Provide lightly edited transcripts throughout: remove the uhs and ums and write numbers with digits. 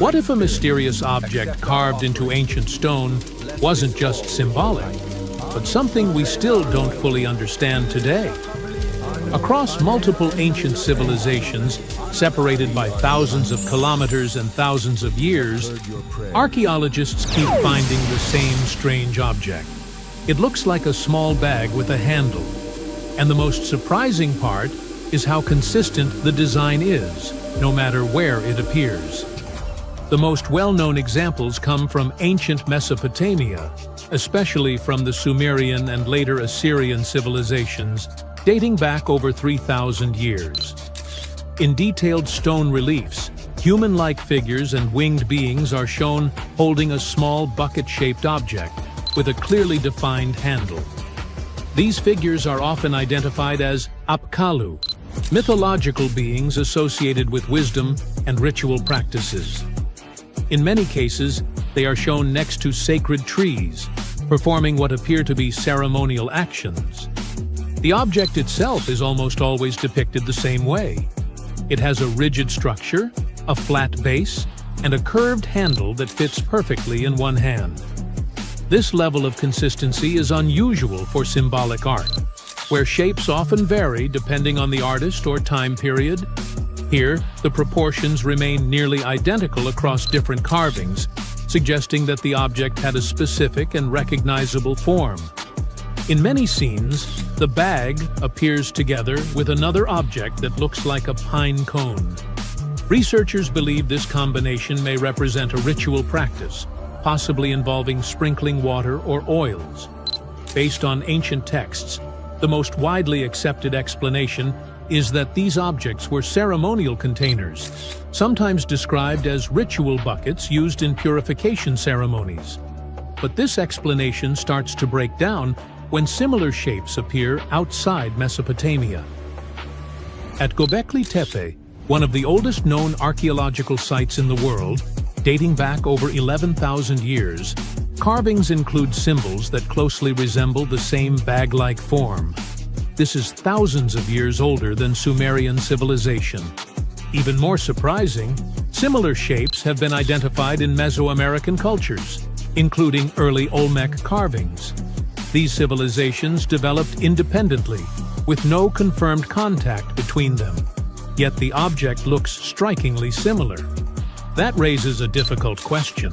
What if a mysterious object carved into ancient stone wasn't just symbolic, but something we still don't fully understand today? Across multiple ancient civilizations, separated by thousands of kilometers and thousands of years, archaeologists keep finding the same strange object. It looks like a small bag with a handle. And the most surprising part is how consistent the design is, no matter where it appears. The most well-known examples come from ancient Mesopotamia, especially from the Sumerian and later Assyrian civilizations, dating back over 3,000 years. In detailed stone reliefs, human-like figures and winged beings are shown holding a small bucket-shaped object with a clearly defined handle. These figures are often identified as apkallu, mythological beings associated with wisdom and ritual practices. In many cases, they are shown next to sacred trees, performing what appear to be ceremonial actions. The object itself is almost always depicted the same way. It has a rigid structure, a flat base, and a curved handle that fits perfectly in one hand. This level of consistency is unusual for symbolic art, where shapes often vary depending on the artist or time period. Here, the proportions remain nearly identical across different carvings, suggesting that the object had a specific and recognizable form. In many scenes, the bag appears together with another object that looks like a pine cone. Researchers believe this combination may represent a ritual practice, possibly involving sprinkling water or oils. Based on ancient texts, the most widely accepted explanation is that these objects were ceremonial containers, sometimes described as ritual buckets used in purification ceremonies. But this explanation starts to break down when similar shapes appear outside Mesopotamia. At Göbekli Tepe, one of the oldest known archaeological sites in the world, dating back over 11,000 years, carvings include symbols that closely resemble the same bag-like form. This is thousands of years older than Sumerian civilization. Even more surprising, similar shapes have been identified in Mesoamerican cultures, including early Olmec carvings. These civilizations developed independently, with no confirmed contact between them. Yet the object looks strikingly similar. That raises a difficult question.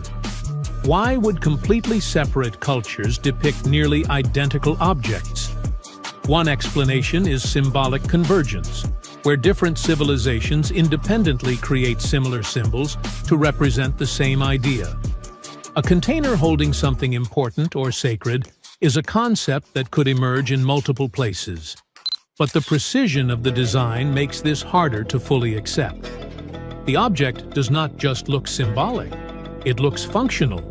Why would completely separate cultures depict nearly identical objects? One explanation is symbolic convergence, where different civilizations independently create similar symbols to represent the same idea. A container holding something important or sacred is a concept that could emerge in multiple places. But the precision of the design makes this harder to fully accept. The object does not just look symbolic, it looks functional.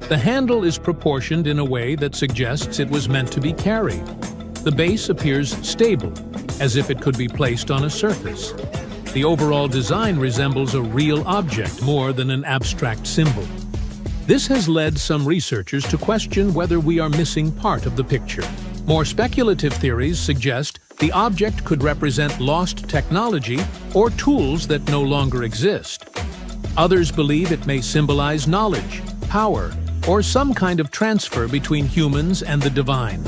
The handle is proportioned in a way that suggests it was meant to be carried. The base appears stable, as if it could be placed on a surface. The overall design resembles a real object more than an abstract symbol. This has led some researchers to question whether we are missing part of the picture. More speculative theories suggest the object could represent lost technology or tools that no longer exist. Others believe it may symbolize knowledge, power, or some kind of transfer between humans and the divine.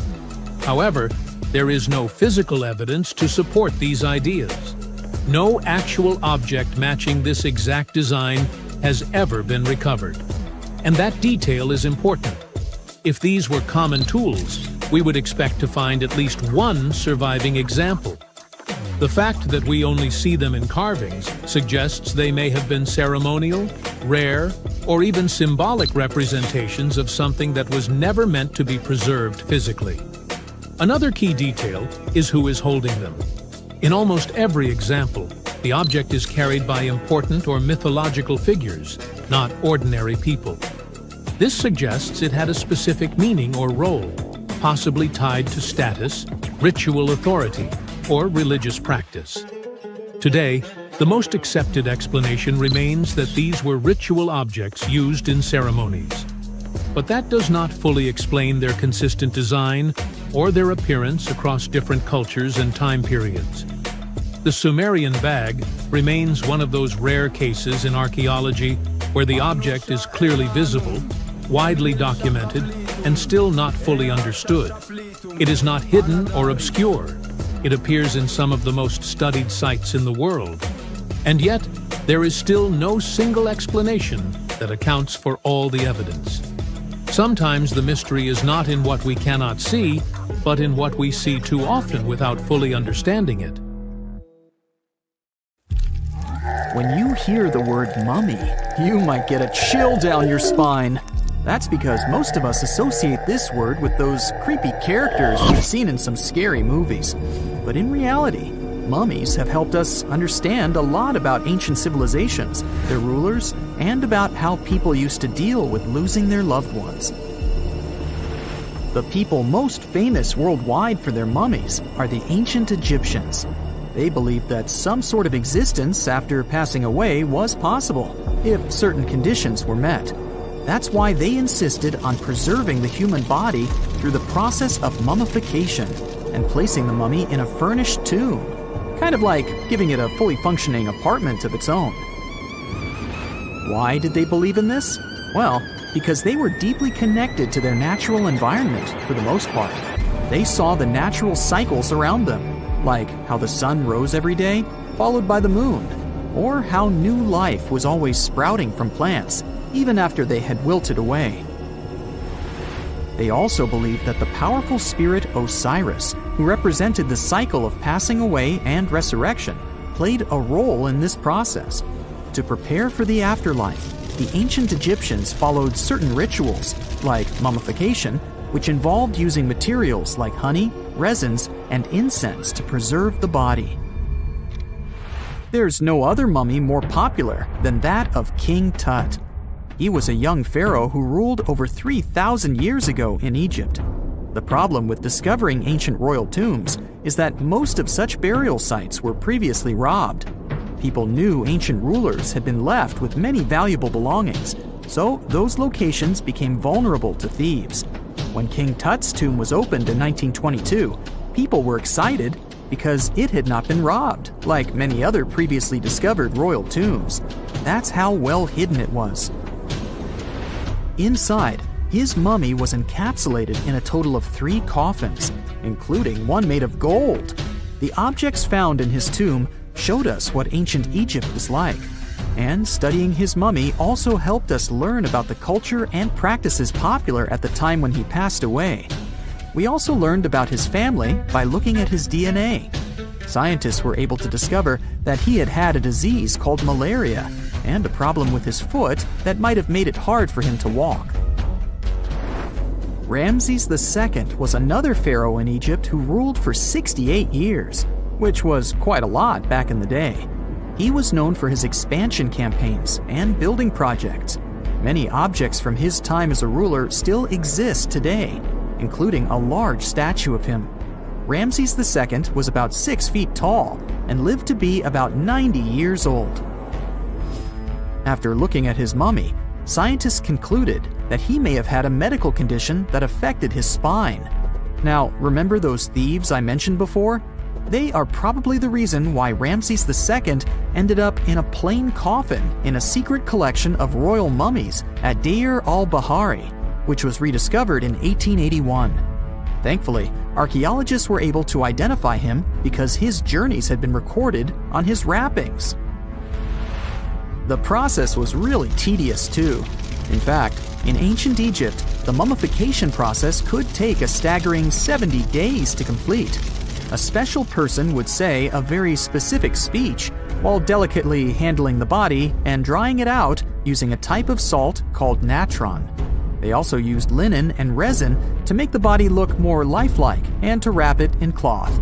However, there is no physical evidence to support these ideas. No actual object matching this exact design has ever been recovered. And that detail is important. If these were common tools, we would expect to find at least one surviving example. The fact that we only see them in carvings suggests they may have been ceremonial, rare, or even symbolic representations of something that was never meant to be preserved physically. Another key detail is who is holding them. In almost every example, the object is carried by important or mythological figures, not ordinary people. This suggests it had a specific meaning or role, possibly tied to status, ritual authority, or religious practice. Today, the most accepted explanation remains that these were ritual objects used in ceremonies. But that does not fully explain their consistent design or their appearance across different cultures and time periods. The Sumerian bag remains one of those rare cases in archaeology where the object is clearly visible, widely documented, and still not fully understood. It is not hidden or obscure. It appears in some of the most studied sites in the world. And yet, there is still no single explanation that accounts for all the evidence. Sometimes the mystery is not in what we cannot see, but in what we see too often without fully understanding it. When you hear the word mummy, you might get a chill down your spine. That's because most of us associate this word with those creepy characters we've seen in some scary movies. But in reality, mummies have helped us understand a lot about ancient civilizations, their rulers, and about how people used to deal with losing their loved ones. The people most famous worldwide for their mummies are the ancient Egyptians. They believed that some sort of existence after passing away was possible, if certain conditions were met. That's why they insisted on preserving the human body through the process of mummification and placing the mummy in a furnished tomb, kind of like giving it a fully functioning apartment of its own. Why did they believe in this? Well, because they were deeply connected to their natural environment for the most part. They saw the natural cycles around them, like how the sun rose every day, followed by the moon, or how new life was always sprouting from plants, even after they had wilted away. They also believed that the powerful spirit Osiris, who represented the cycle of passing away and resurrection, played a role in this process. To prepare for the afterlife, the ancient Egyptians followed certain rituals, like mummification, which involved using materials like honey, resins, and incense to preserve the body. There's no other mummy more popular than that of King Tut. He was a young pharaoh who ruled over 3,000 years ago in Egypt. The problem with discovering ancient royal tombs is that most of such burial sites were previously robbed. People knew ancient rulers had been left with many valuable belongings, so those locations became vulnerable to thieves. When King Tut's tomb was opened in 1922, people were excited because it had not been robbed, like many other previously discovered royal tombs. That's how well hidden it was. Inside, his mummy was encapsulated in a total of 3 coffins, including one made of gold. The objects found in his tomb showed us what ancient Egypt was like, and studying his mummy also helped us learn about the culture and practices popular at the time when he passed away. We also learned about his family by looking at his DNA. Scientists were able to discover that he had had a disease called malaria and a problem with his foot that might have made it hard for him to walk. Ramses II was another pharaoh in Egypt who ruled for 68 years, which was quite a lot back in the day. He was known for his expansion campaigns and building projects. Many objects from his time as a ruler still exist today, including a large statue of him. Ramses II was about 6 feet tall and lived to be about 90 years old. After looking at his mummy, scientists concluded that he may have had a medical condition that affected his spine. Now, remember those thieves I mentioned before? They are probably the reason why Ramses II ended up in a plain coffin in a secret collection of royal mummies at Deir al-Bahari, which was rediscovered in 1881. Thankfully, archaeologists were able to identify him because his journeys had been recorded on his wrappings. The process was really tedious too. In fact, in ancient Egypt, the mummification process could take a staggering 70 days to complete. A special person would say a very specific speech while delicately handling the body and drying it out using a type of salt called natron. They also used linen and resin to make the body look more lifelike and to wrap it in cloth.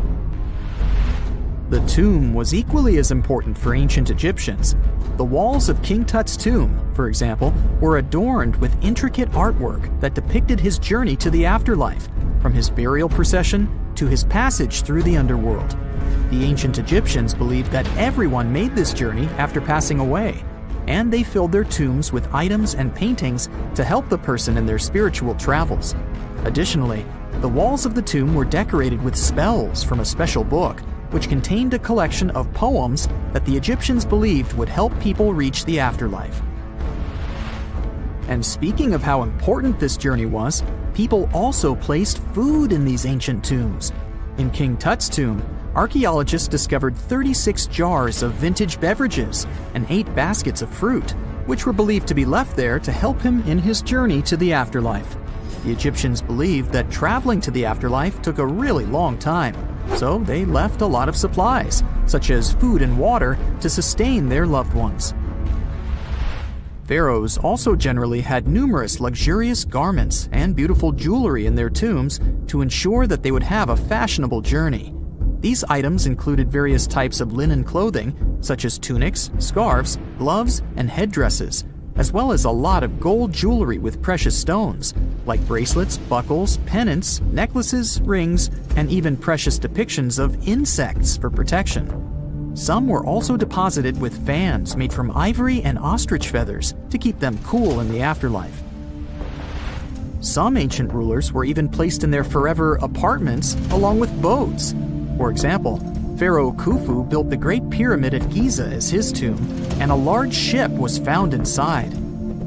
The tomb was equally as important for ancient Egyptians. The walls of King Tut's tomb, for example, were adorned with intricate artwork that depicted his journey to the afterlife, from his burial procession to his passage through the underworld. The ancient Egyptians believed that everyone made this journey after passing away, and they filled their tombs with items and paintings to help the person in their spiritual travels. Additionally, the walls of the tomb were decorated with spells from a special book, which contained a collection of poems that the Egyptians believed would help people reach the afterlife. And speaking of how important this journey was, people also placed food in these ancient tombs. In King Tut's tomb, archaeologists discovered 36 jars of vintage beverages and 8 baskets of fruit, which were believed to be left there to help him in his journey to the afterlife. The Egyptians believed that traveling to the afterlife took a really long time, so they left a lot of supplies, such as food and water, to sustain their loved ones. Pharaohs also generally had numerous luxurious garments and beautiful jewelry in their tombs to ensure that they would have a fashionable journey. These items included various types of linen clothing, such as tunics, scarves, gloves, and headdresses, as well as a lot of gold jewelry with precious stones, like bracelets, buckles, pendants, necklaces, rings, and even precious depictions of insects for protection. Some were also deposited with fans made from ivory and ostrich feathers to keep them cool in the afterlife. Some ancient rulers were even placed in their forever apartments along with boats. For example, Pharaoh Khufu built the Great Pyramid at Giza as his tomb, and a large ship was found inside.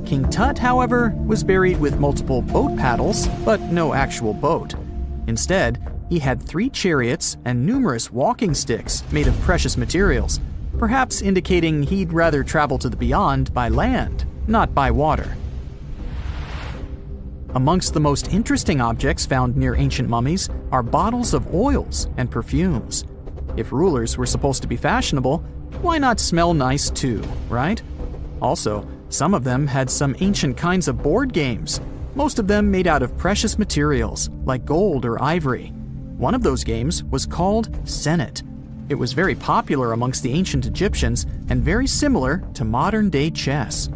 King Tut, however, was buried with multiple boat paddles, but no actual boat. Instead, he had 3 chariots and numerous walking sticks made of precious materials, perhaps indicating he'd rather travel to the beyond by land, not by water. Amongst the most interesting objects found near ancient mummies are bottles of oils and perfumes. If rulers were supposed to be fashionable, why not smell nice too, right? Also, some of them had some ancient kinds of board games, most of them made out of precious materials like gold or ivory. One of those games was called Senet. It was very popular amongst the ancient Egyptians and very similar to modern-day chess.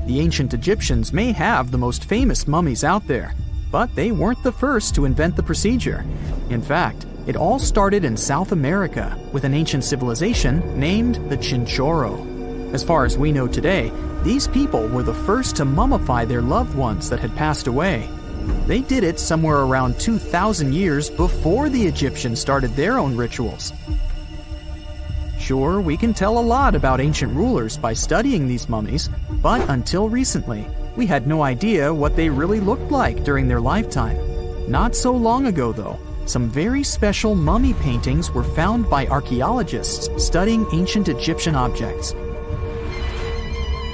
The ancient Egyptians may have the most famous mummies out there, but they weren't the first to invent the procedure. In fact, it all started in South America with an ancient civilization named the Chinchorro. As far as we know today, these people were the first to mummify their loved ones that had passed away. They did it somewhere around 2,000 years before the Egyptians started their own rituals. Sure, we can tell a lot about ancient rulers by studying these mummies, but until recently, we had no idea what they really looked like during their lifetime. Not so long ago, though, some very special mummy paintings were found by archaeologists studying ancient Egyptian objects.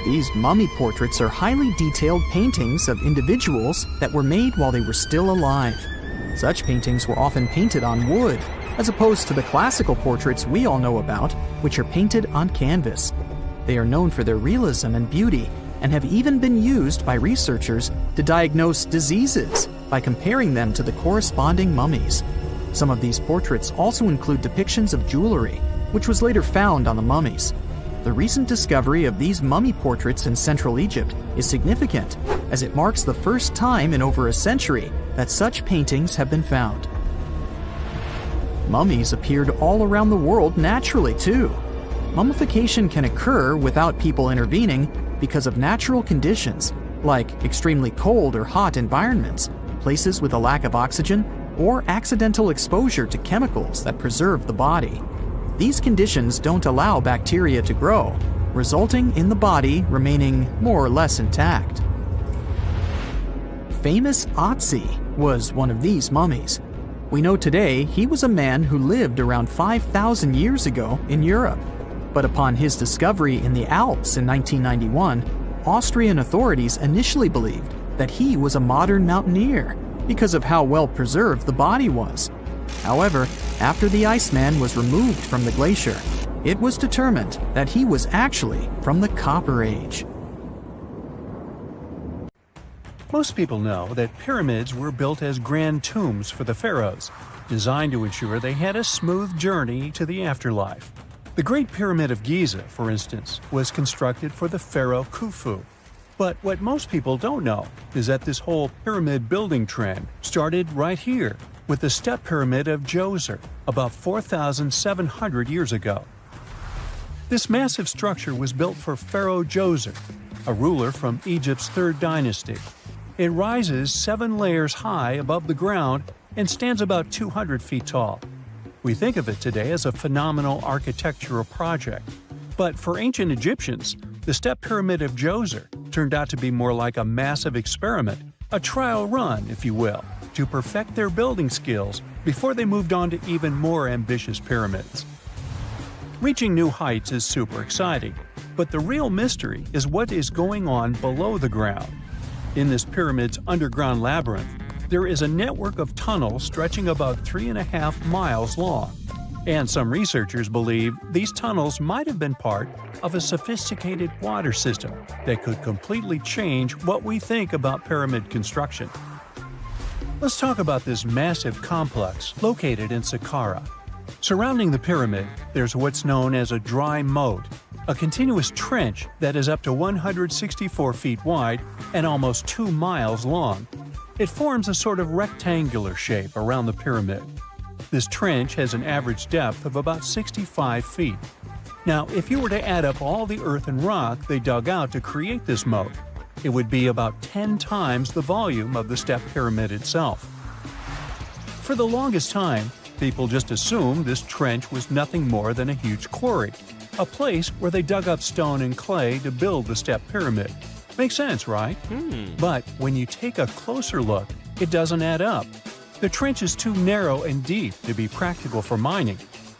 These mummy portraits are highly detailed paintings of individuals that were made while they were still alive. Such paintings were often painted on wood, as opposed to the classical portraits we all know about, which are painted on canvas. They are known for their realism and beauty, and have even been used by researchers to diagnose diseases by comparing them to the corresponding mummies. Some of these portraits also include depictions of jewelry, which was later found on the mummies. The recent discovery of these mummy portraits in Central Egypt is significant, as it marks the first time in over a century that such paintings have been found. Mummies appeared all around the world naturally, too. Mummification can occur without people intervening because of natural conditions, like extremely cold or hot environments, places with a lack of oxygen, or accidental exposure to chemicals that preserve the body. These conditions don't allow bacteria to grow, resulting in the body remaining more or less intact. Famous Otzi was one of these mummies. We know today he was a man who lived around 5,000 years ago in Europe. But upon his discovery in the Alps in 1991, Austrian authorities initially believed that he was a modern mountaineer because of how well preserved the body was. However, after the Iceman was removed from the glacier, it was determined that he was actually from the Copper Age. Most people know that pyramids were built as grand tombs for the pharaohs, designed to ensure they had a smooth journey to the afterlife. The Great Pyramid of Giza, for instance, was constructed for the pharaoh Khufu. But what most people don't know is that this whole pyramid building trend started right here with the step pyramid of Djoser about 4,700 years ago. This massive structure was built for Pharaoh Djoser, a ruler from Egypt's 3rd dynasty. It rises 7 layers high above the ground and stands about 200 feet tall. We think of it today as a phenomenal architectural project, but for ancient Egyptians, the step pyramid of Djoser turned out to be more like a massive experiment, a trial run, if you will, to perfect their building skills before they moved on to even more ambitious pyramids. Reaching new heights is super exciting, but the real mystery is what is going on below the ground. In this pyramid's underground labyrinth, there is a network of tunnels stretching about 3.5 miles long, and some researchers believe these tunnels might have been part of a sophisticated water system that could completely change what we think about pyramid construction. Let's talk about this massive complex located in Saqqara. Surrounding the pyramid, there's what's known as a dry moat, a continuous trench that is up to 164 feet wide and almost 2 miles long. It forms a sort of rectangular shape around the pyramid. This trench has an average depth of about 65 feet. Now, if you were to add up all the earth and rock they dug out to create this moat, it would be about 10 times the volume of the step pyramid itself. For the longest time, people just assumed this trench was nothing more than a huge quarry, a place where they dug up stone and clay to build the step pyramid. Makes sense, right? But when you take a closer look, it doesn't add up. The trench is too narrow and deep to be practical for mining,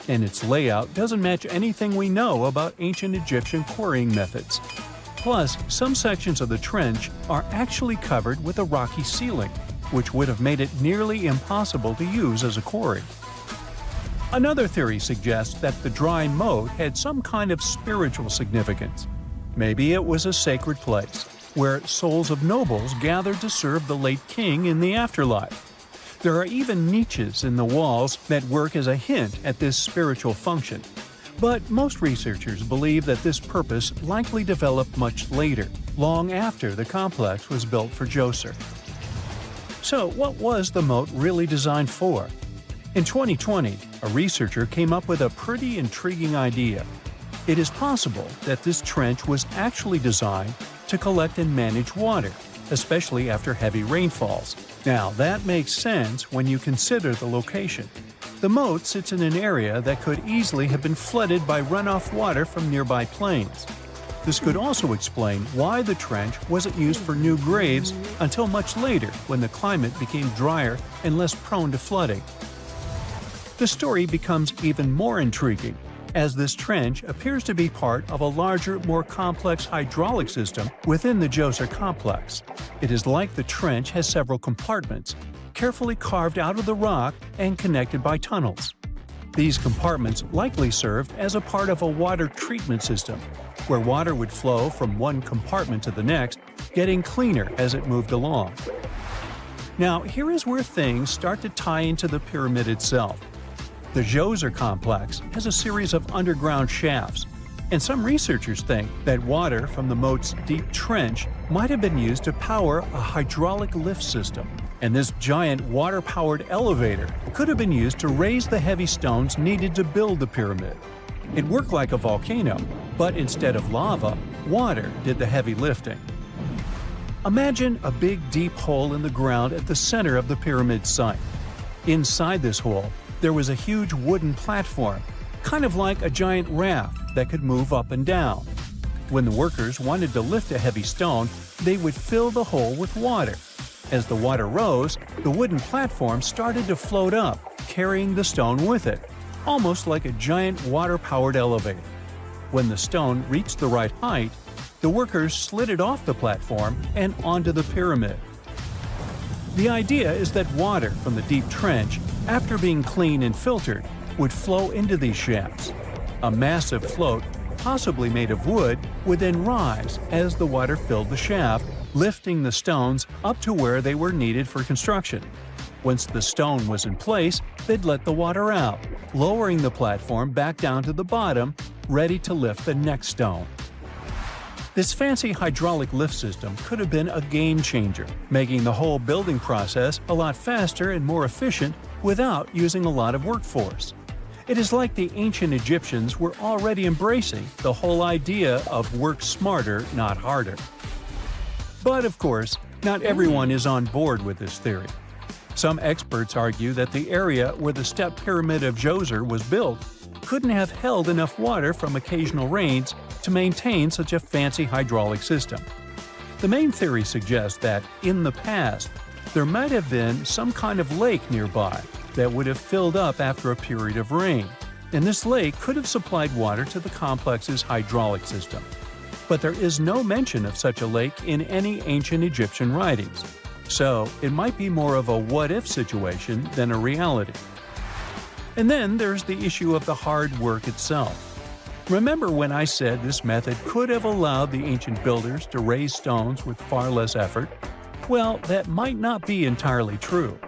and its layout doesn't match anything we know about ancient Egyptian quarrying methods. Plus, some sections of the trench are actually covered with a rocky ceiling, which would have made it nearly impossible to use as a quarry. Another theory suggests that the dry moat had some kind of spiritual significance. Maybe it was a sacred place, where souls of nobles gathered to serve the late king in the afterlife. There are even niches in the walls that work as a hint at this spiritual function. But most researchers believe that this purpose likely developed much later, long after the complex was built for Djoser. So what was the moat really designed for? In 2020, a researcher came up with a pretty intriguing idea. It is possible that this trench was actually designed to collect and manage water, especially after heavy rainfalls. Now, that makes sense when you consider the location. The moat sits in an area that could easily have been flooded by runoff water from nearby plains. This could also explain why the trench wasn't used for new graves until much later when the climate became drier and less prone to flooding. The story becomes even more intriguing, as this trench appears to be part of a larger, more complex hydraulic system within the Djoser complex. It is like the trench has several compartments, carefully carved out of the rock and connected by tunnels. These compartments likely served as a part of a water treatment system, where water would flow from one compartment to the next, getting cleaner as it moved along. Now, here is where things start to tie into the pyramid itself. The Djoser complex has a series of underground shafts, and some researchers think that water from the moat's deep trench might have been used to power a hydraulic lift system, and this giant water-powered elevator could have been used to raise the heavy stones needed to build the pyramid. It worked like a volcano, but instead of lava, water did the heavy lifting. Imagine a big deep hole in the ground at the center of the pyramid site. Inside this hole, there was a huge wooden platform, kind of like a giant raft that could move up and down. When the workers wanted to lift a heavy stone, they would fill the hole with water. As the water rose, the wooden platform started to float up, carrying the stone with it, almost like a giant water-powered elevator. When the stone reached the right height, the workers slid it off the platform and onto the pyramid. The idea is that water from the deep trench, after being cleaned and filtered, would flow into these shafts. A massive float, possibly made of wood, would then rise as the water filled the shaft, lifting the stones up to where they were needed for construction. Once the stone was in place, they'd let the water out, lowering the platform back down to the bottom, ready to lift the next stone. This fancy hydraulic lift system could have been a game changer, making the whole building process a lot faster and more efficient without using a lot of workforce. It is like the ancient Egyptians were already embracing the whole idea of work smarter, not harder. But of course, not everyone is on board with this theory. Some experts argue that the area where the step pyramid of Djoser was built couldn't have held enough water from occasional rains to maintain such a fancy hydraulic system. The main theory suggests that, in the past, there might have been some kind of lake nearby that would have filled up after a period of rain, and this lake could have supplied water to the complex's hydraulic system. But there is no mention of such a lake in any ancient Egyptian writings, so it might be more of a what-if situation than a reality. And then there's the issue of the hard work itself. Remember when I said this method could have allowed the ancient builders to raise stones with far less effort? Well, that might not be entirely true.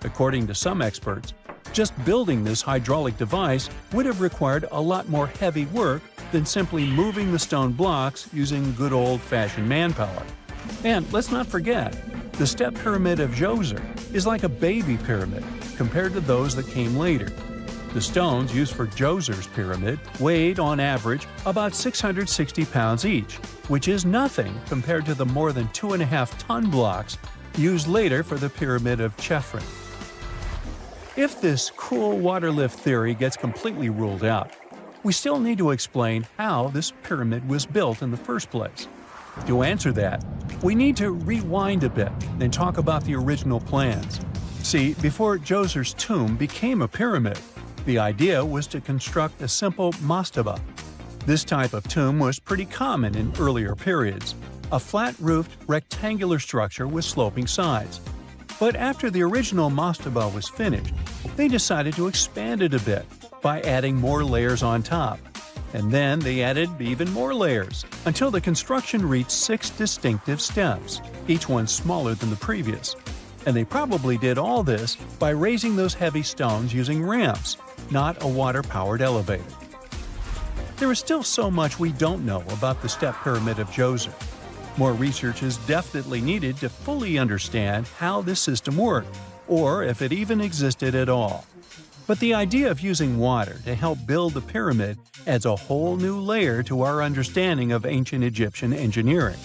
According to some experts, just building this hydraulic device would have required a lot more heavy work than simply moving the stone blocks using good old-fashioned manpower. And let's not forget, the step pyramid of Djoser is like a baby pyramid compared to those that came later. The stones used for Djoser's pyramid weighed, on average, about 660 pounds each, which is nothing compared to the more than 2.5-ton blocks used later for the pyramid of Chephren. If this cool water lift theory gets completely ruled out, we still need to explain how this pyramid was built in the first place. To answer that, we need to rewind a bit and talk about the original plans. See, before Djoser's tomb became a pyramid, the idea was to construct a simple mastaba. This type of tomb was pretty common in earlier periods, a flat-roofed, rectangular structure with sloping sides. But after the original mastaba was finished, they decided to expand it a bit by adding more layers on top. And then they added even more layers, until the construction reached 6 distinctive steps, each one smaller than the previous. And they probably did all this by raising those heavy stones using ramps, not a water-powered elevator. There is still so much we don't know about the step pyramid of Djoser. More research is definitely needed to fully understand how this system worked, or if it even existed at all. But the idea of using water to help build the pyramid adds a whole new layer to our understanding of ancient Egyptian engineering.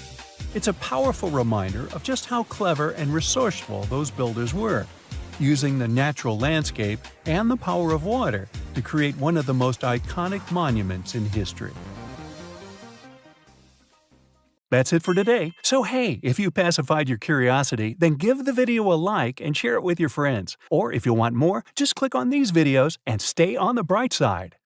It's a powerful reminder of just how clever and resourceful those builders were, using the natural landscape and the power of water to create one of the most iconic monuments in history. That's it for today. So hey, if you pacified your curiosity, then give the video a like and share it with your friends. Or if you want more, just click on these videos and stay on the bright side.